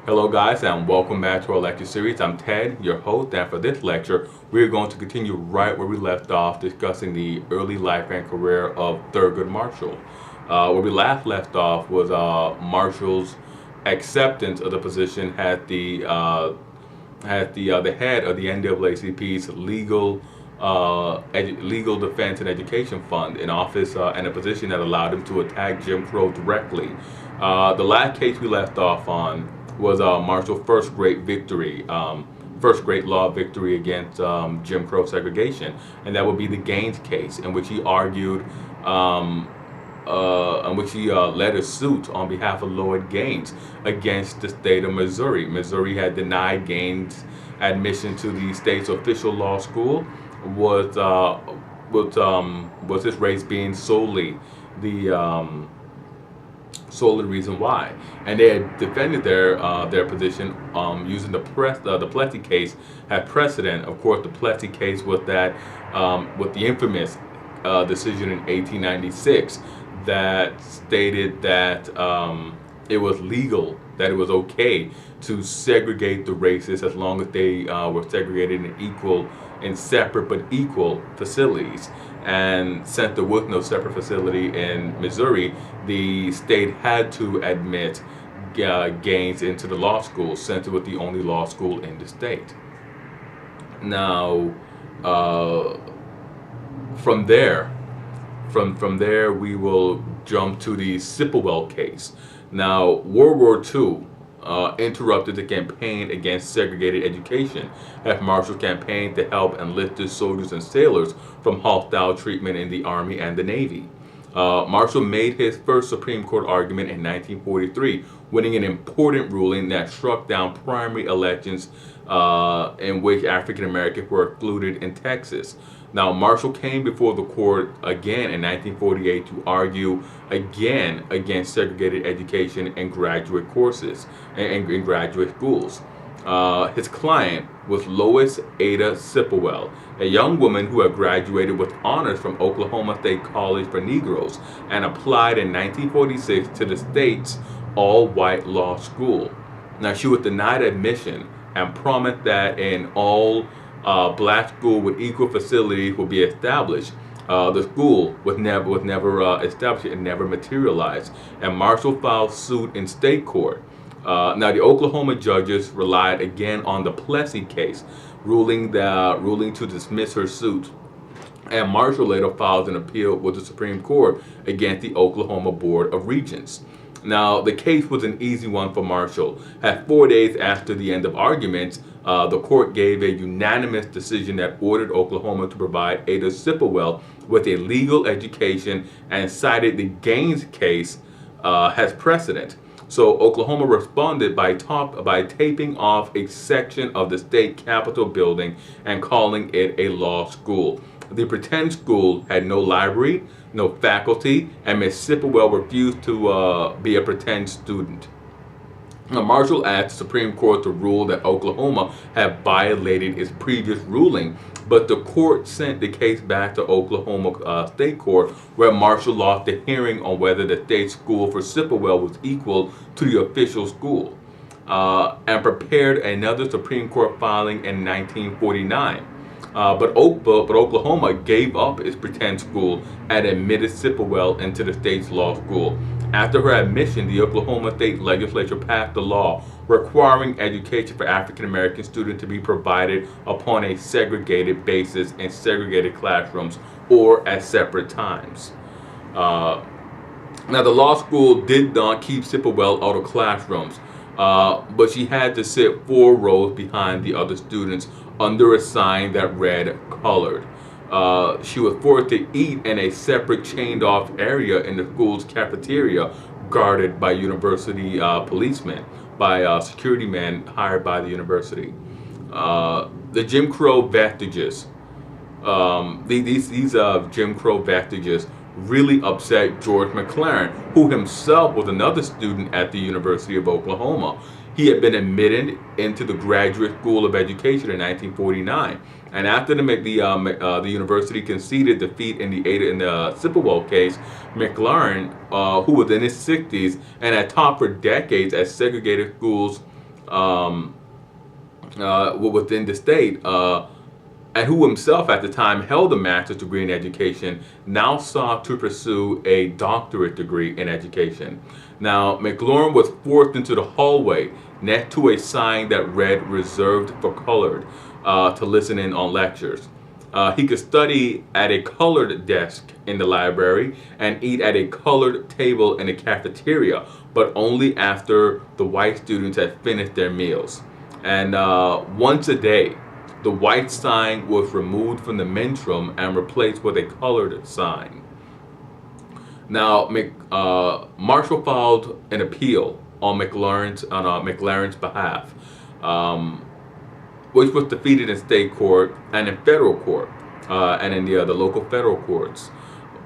Hello guys and welcome back to our lecture series. I'm Ted, your host, and for this lecture we're going to continue right where we left off discussing the early life and career of Thurgood Marshall. Where we last left off was Marshall's acceptance of the position at the head of the NAACP's Legal Defense and Education Fund, an office and a position that allowed him to attack Jim Crow directly. The last case we left off on was Marshall's first great victory, first great law victory against Jim Crow segregation, and that would be the Gaines case, in which he argued, led a suit on behalf of Lloyd Gaines against the state of Missouri. Missouri had denied Gaines admission to the state's official law school, with his race being solely the reason why, and they had defended their position using the Plessy case as precedent. Of course, the Plessy case was that with the infamous decision in 1896 that stated that it was legal, that it was okay to segregate the races as long as they were segregated in separate but equal facilities. And since there was no separate facility in Missouri, the state had to admit Gaines into the law school, since it was the only law school in the state. Now, from there we will jump to the Sipplewell case. Now, World War II interrupted the campaign against segregated education, as Marshall campaigned to help enlisted soldiers and sailors from hostile treatment in the Army and the Navy. Marshall made his first Supreme Court argument in 1943, winning an important ruling that struck down primary elections in which African Americans were excluded in Texas. Now, Marshall came before the court again in 1948 to argue again against segregated education in graduate courses and in graduate schools. His client was Lois Ada Sipplewell, a young woman who had graduated with honors from Oklahoma State College for Negroes and applied in 1946 to the state's all-white law school. Now, she was denied admission and promised that an all-black school with equal facilities would be established. The school was never established and never materialized, and Marshall filed suit in state court. Now, the Oklahoma judges relied again on the Plessy case, ruling to dismiss her suit, and Marshall later filed an appeal with the Supreme Court against the Oklahoma Board of Regents. Now, the case was an easy one for Marshall. At 4 days after the end of arguments, the court gave a unanimous decision that ordered Oklahoma to provide Ada Sipplewell with a legal education and cited the Gaines case as precedent. So Oklahoma responded by taping off a section of the state capitol building and calling it a law school. The pretend school had no library, no faculty, and Miss Sipplewell refused to be a pretend student. Now, Marshall asked the Supreme Court to rule that Oklahoma had violated its previous ruling, but the court sent the case back to Oklahoma State Court, where Marshall lost the hearing on whether the state school for Sipplewell was equal to the official school, and prepared another Supreme Court filing in 1949. But Oklahoma gave up its pretend school and admitted Sipplewell into the state's law school. After her admission, the Oklahoma State Legislature passed a law requiring education for African American students to be provided upon a segregated basis in segregated classrooms or at separate times. Now, the law school did not keep Sipplewell out of classrooms, but she had to sit 4 rows behind the other students under a sign that read colored. She was forced to eat in a separate chained-off area in the school's cafeteria, guarded by university policemen, by security men hired by the university. The Jim Crow vestiges, these Jim Crow vestiges really upset George McLaren, who himself was another student at the University of Oklahoma. He had been admitted into the Graduate School of Education in 1949, and after the university conceded defeat in the Sipplewell case, McLaren, who was in his 60s and had taught for decades at segregated schools um, within the state, and who himself at the time held a master's degree in education, now sought to pursue a doctorate degree in education. Now, McLaurin was forced into the hallway next to a sign that read "Reserved for Colored" to listen in on lectures. He could study at a colored desk in the library and eat at a colored table in the cafeteria, but only after the white students had finished their meals. And once a day, the white sign was removed from the men's room and replaced with a colored sign. Now, Marshall filed an appeal on McLaurin's behalf, which was defeated in state court and in federal court, and in the local federal courts.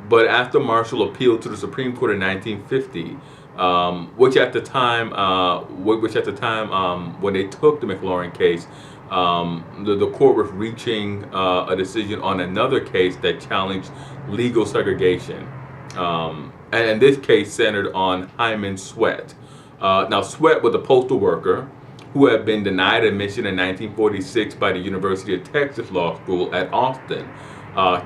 But after Marshall appealed to the Supreme Court in 1950, which at the time when they took the McLaurin case, the court was reaching a decision on another case that challenged legal segregation. And this case centered on Hyman Sweat. Now, Sweat was a postal worker who had been denied admission in 1946 by the University of Texas Law School at Austin.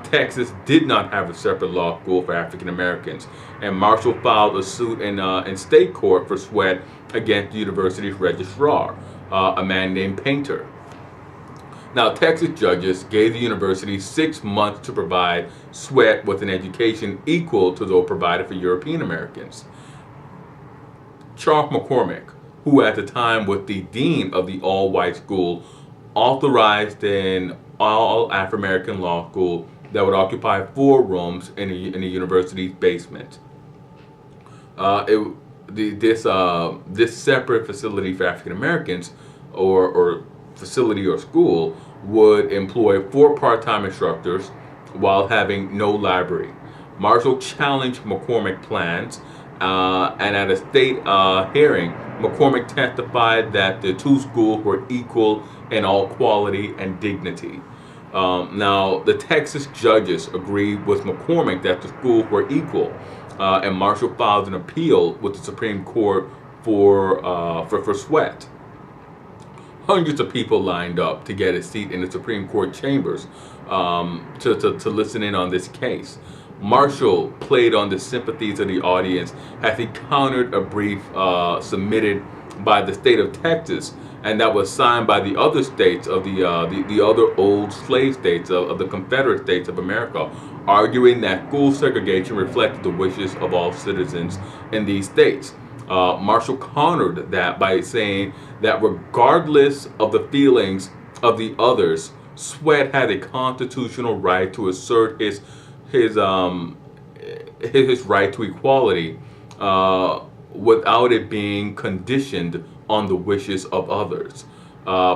Texas did not have a separate law school for African Americans, and Marshall filed a suit in state court for Sweat against the university's registrar, a man named Painter. Now, Texas judges gave the university 6 months to provide Sweat with an education equal to those provided for European Americans. Charles McCormick, who at the time was the dean of the all-white school, authorized an all-Afro-American law school that would occupy 4 rooms in the university's basement. This separate facility for African Americans, or facility or school, would employ 4 part-time instructors while having no library. Marshall challenged McCormick's plans, and at a state hearing, McCormick testified that the 2 schools were equal in all quality and dignity. Now, the Texas judges agreed with McCormick that the schools were equal, and Marshall filed an appeal with the Supreme Court for Sweat. Hundreds of people lined up to get a seat in the Supreme Court chambers to listen in on this case. Marshall played on the sympathies of the audience as he countered a brief submitted by the state of Texas, and that was signed by the other states of the other old slave states of the Confederate States of America, arguing that school segregation reflected the wishes of all citizens in these states. Marshall countered that by saying that regardless of the feelings of the others, Sweat had a constitutional right to assert his right to equality without it being conditioned on the wishes of others.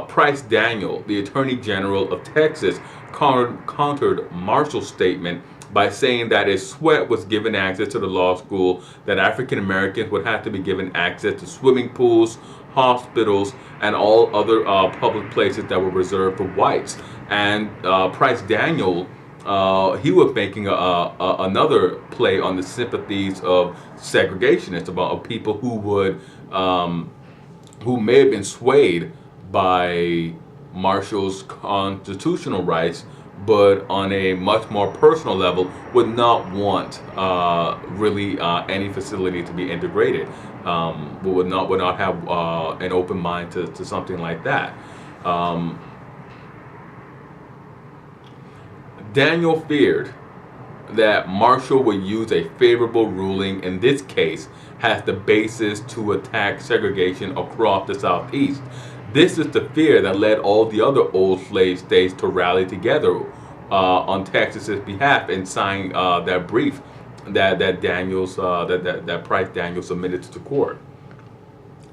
Price Daniel, the Attorney General of Texas, countered Marshall's statement by saying that if Sweat was given access to the law school, that African Americans would have to be given access to swimming pools, hospitals, and all other public places that were reserved for whites. And Price Daniel, he was making another play on the sympathies of segregationists, about people who would who may have been swayed by Marshall's constitutional rights, but on a much more personal level would not want really any facility to be integrated. Would not have an open mind to something like that. Daniel feared that Marshall would use a favorable ruling in this case as the basis to attack segregation across the Southeast. This is the fear that led all the other old slave states to rally together on Texas's behalf and sign that brief that Price Daniel submitted to the court.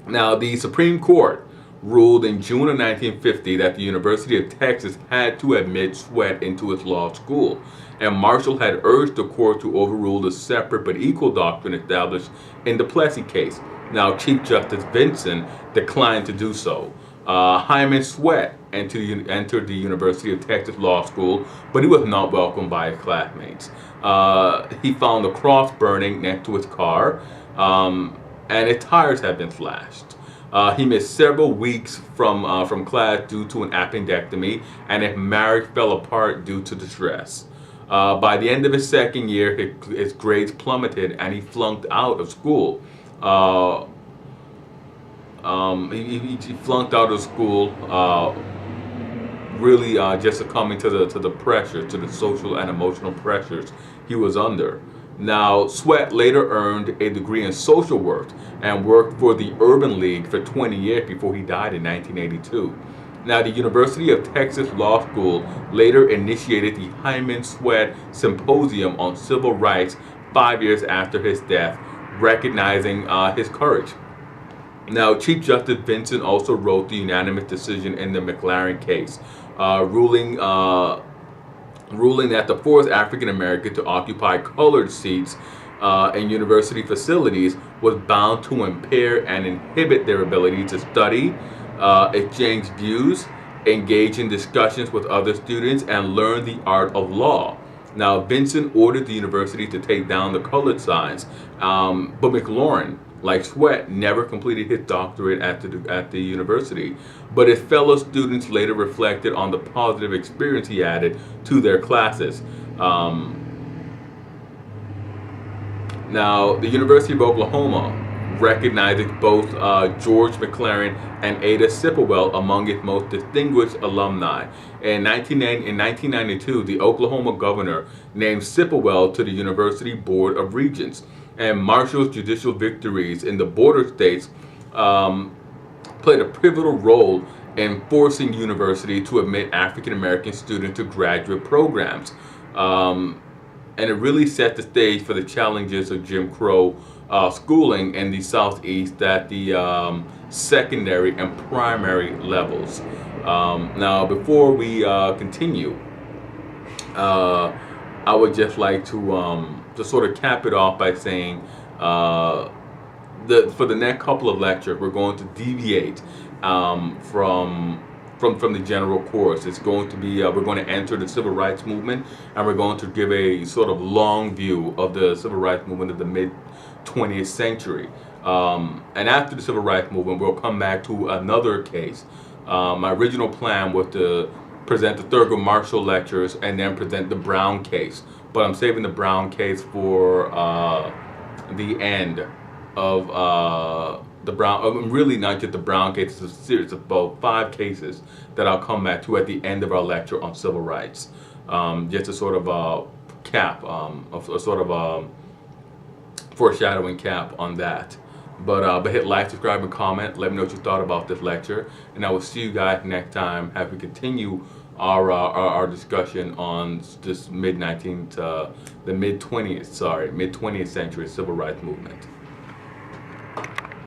Now, the Supreme Court ruled in June of 1950 that the University of Texas had to admit Sweat into its law school, and Marshall had urged the court to overrule the separate but equal doctrine established in the Plessy case. Now, Chief Justice Vinson declined to do so. Hyman Sweat entered the University of Texas Law School, but he was not welcomed by his classmates. He found a cross burning next to his car, and his tires had been slashed. He missed several weeks from class due to an appendectomy, and his marriage fell apart due to the stress. By the end of his second year, his grades plummeted, and he flunked out of school. He flunked out of school, really just succumbing to the pressure, to the social and emotional pressures he was under. Now, Sweat later earned a degree in social work and worked for the Urban League for 20 years before he died in 1982. Now, the University of Texas Law School later initiated the Hyman Sweat Symposium on Civil Rights 5 years after his death, recognizing his courage. Now, Chief Justice Vinson also wrote the unanimous decision in the McLaren case, ruling that the fourth African American to occupy colored seats in university facilities was bound to impair and inhibit their ability to study, exchange views, engage in discussions with other students, and learn the art of law. Now, Vinson ordered the university to take down the colored signs, but McLaurin, like Sweat, never completed his doctorate at the university, but his fellow students later reflected on the positive experience he added to their classes. Now, the University of Oklahoma recognizes both George McLaren and Ada Sipplewell among its most distinguished alumni. In 1992, the Oklahoma governor named Sipplewell to the University Board of Regents, and Marshall's judicial victories in the border states played a pivotal role in forcing university to admit African American students to graduate programs. And it really set the stage for the challenges of Jim Crow schooling in the Southeast at the secondary and primary levels. Now, before we continue, I would just like to sort of cap it off by saying for the next couple of lectures, we're going to deviate from the general course. It's going to be we're going to enter the civil rights movement, and we're going to give a sort of long view of the civil rights movement of the mid-20th century. And after the civil rights movement, we'll come back to another case. My original plan was to present the Thurgood Marshall lectures and then present the Brown case, but I'm saving the Brown case for the end of the Brown, really not just the Brown case. It's a series of about 5 cases that I'll come back to at the end of our lecture on civil rights. Just a sort of cap, a sort of foreshadowing cap on that. But hit like, subscribe, and comment. Let me know what you thought about this lecture, and I will see you guys next time as we continue our discussion on this mid-20th century civil rights movement.